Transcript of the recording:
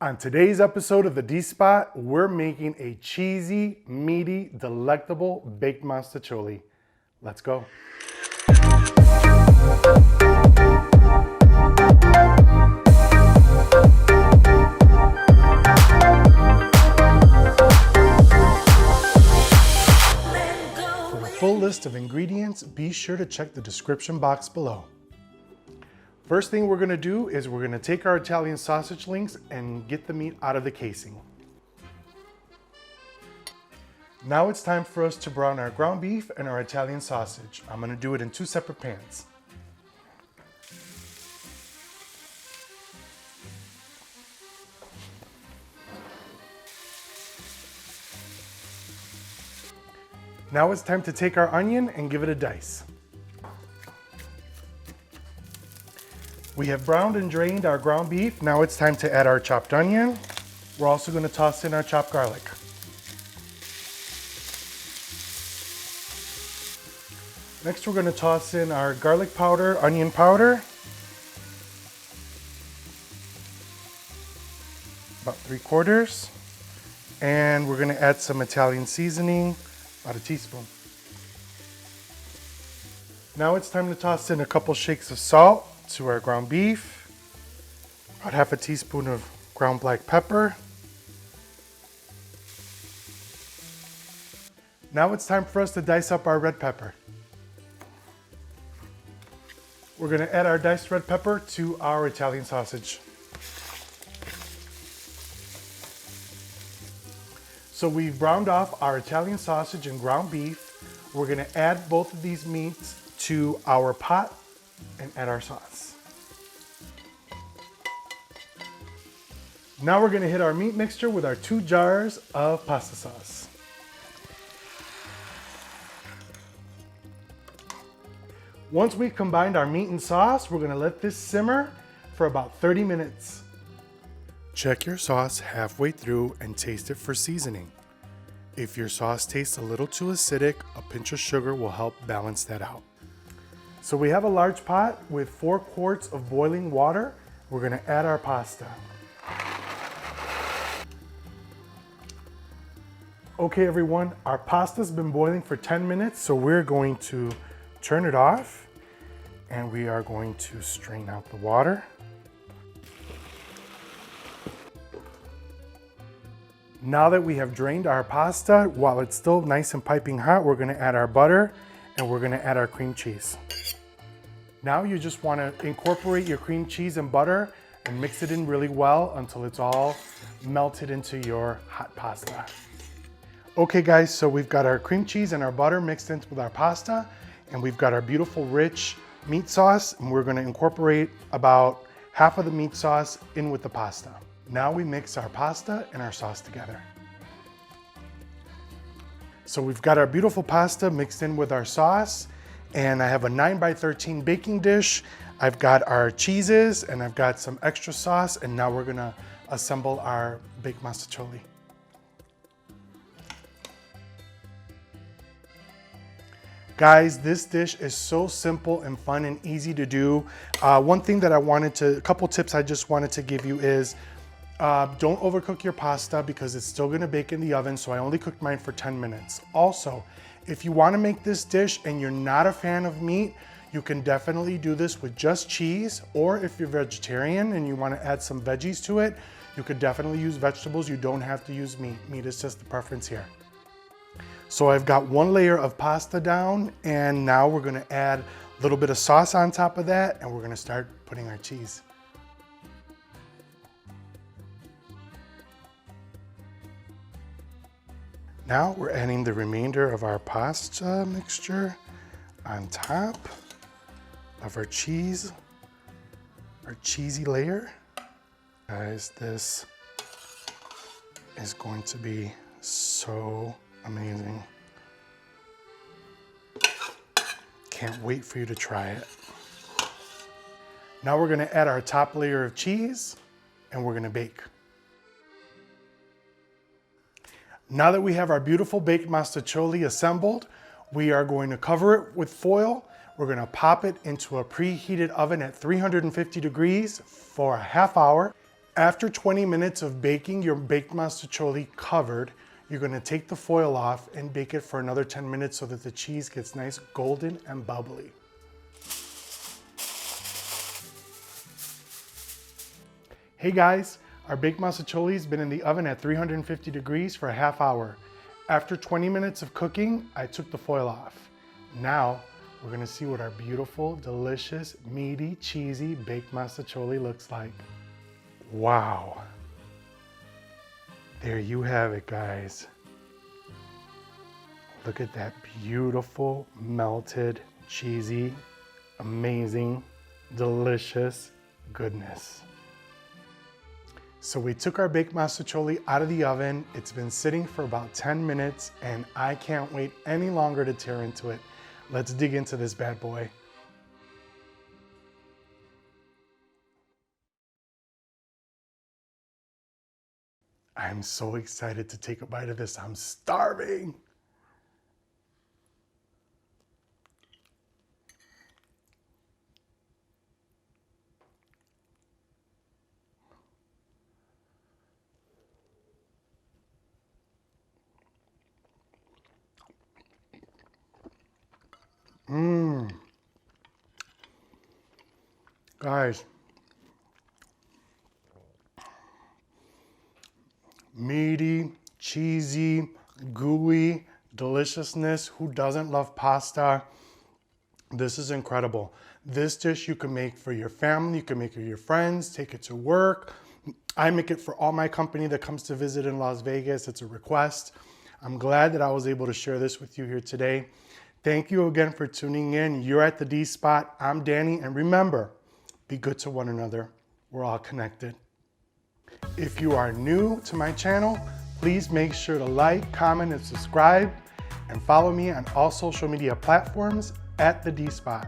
On today's episode of the D-Spot, we're making a cheesy, meaty, delectable baked Mostaccioli. Let's go. For a full list of ingredients, be sure to check the description box below. First thing we're gonna do is we're gonna take our Italian sausage links and get the meat out of the casing. Now it's time for us to brown our ground beef and our Italian sausage. I'm gonna do it in two separate pans. Now it's time to take our onion and give it a dice. We have browned and drained our ground beef. Now it's time to add our chopped onion. We're also going to toss in our chopped garlic. Next, we're going to toss in our garlic powder, onion powder. About 3/4. And we're going to add some Italian seasoning, about a teaspoon. Now it's time to toss in a couple shakes of salt to our ground beef, about half a teaspoon of ground black pepper. Now it's time for us to dice up our red pepper. We're going to add our diced red pepper to our Italian sausage. So we've browned off our Italian sausage and ground beef. We're going to add both of these meats to our pot and add our sauce. Now we're gonna hit our meat mixture with our 2 jars of pasta sauce. Once we've combined our meat and sauce, we're gonna let this simmer for about 30 minutes. Check your sauce halfway through and taste it for seasoning. If your sauce tastes a little too acidic, a pinch of sugar will help balance that out. So we have a large pot with 4 quarts of boiling water. We're gonna add our pasta. Okay everyone, our pasta's been boiling for 10 minutes, so we're going to turn it off and we are going to strain out the water. Now that we have drained our pasta, while it's still nice and piping hot, we're gonna add our butter and we're gonna add our cream cheese. Now you just wanna incorporate your cream cheese and butter and mix it in really well until it's all melted into your hot pasta. Okay guys, so we've got our cream cheese and our butter mixed in with our pasta, and we've got our beautiful rich meat sauce, and we're gonna incorporate about half of the meat sauce in with the pasta. Now we mix our pasta and our sauce together. So we've got our beautiful pasta mixed in with our sauce, and I have a 9x13 baking dish. I've got our cheeses and I've got some extra sauce, and now we're gonna assemble our baked Mostaccioli. Guys, this dish is so simple and fun and easy to do. One thing that a couple tips I just wanted to give you is don't overcook your pasta because it's still gonna bake in the oven, so I only cooked mine for 10 minutes. Also, if you wanna make this dish and you're not a fan of meat, you can definitely do this with just cheese, or if you're vegetarian and you wanna add some veggies to it, you could definitely use vegetables. You don't have to use meat. Meat is just the preference here. So I've got 1 layer of pasta down, and now we're gonna add a little bit of sauce on top of that, and we're gonna start putting our cheese. Now we're adding the remainder of our pasta mixture on top of our cheese, our cheesy layer. Guys, this is going to be so amazing. Can't wait for you to try it. Now we're gonna add our top layer of cheese and we're gonna bake. Now that we have our beautiful baked Mostaccioli assembled, we are going to cover it with foil. We're gonna pop it into a preheated oven at 350 degrees for a half hour. After 20 minutes of baking your baked mostaccioli covered, you're gonna take the foil off and bake it for another 10 minutes so that the cheese gets nice golden and bubbly. Hey guys, our baked mostaccioli has been in the oven at 350 degrees for a half hour. After 20 minutes of cooking, I took the foil off. Now, we're gonna see what our beautiful, delicious, meaty, cheesy baked mostaccioli looks like. Wow. There you have it, guys. Look at that beautiful, melted, cheesy, amazing, delicious goodness. So we took our baked mostaccioli out of the oven. It's been sitting for about 10 minutes and I can't wait any longer to tear into it. Let's dig into this bad boy. I'm so excited to take a bite of this. I'm starving. Guys, meaty, cheesy, gooey deliciousness. Who doesn't love pasta? This is incredible. This dish you can make for your family, you can make it for your friends, take it to work. I make it for all my company that comes to visit in Las Vegas. It's a request. I'm glad that I was able to share this with you here today. Thank you again for tuning in. You're at the D Spot. I'm Danny, and remember, be good to one another. We're all connected. If you are new to my channel, please make sure to like, comment, and subscribe, and follow me on all social media platforms at the D Spot.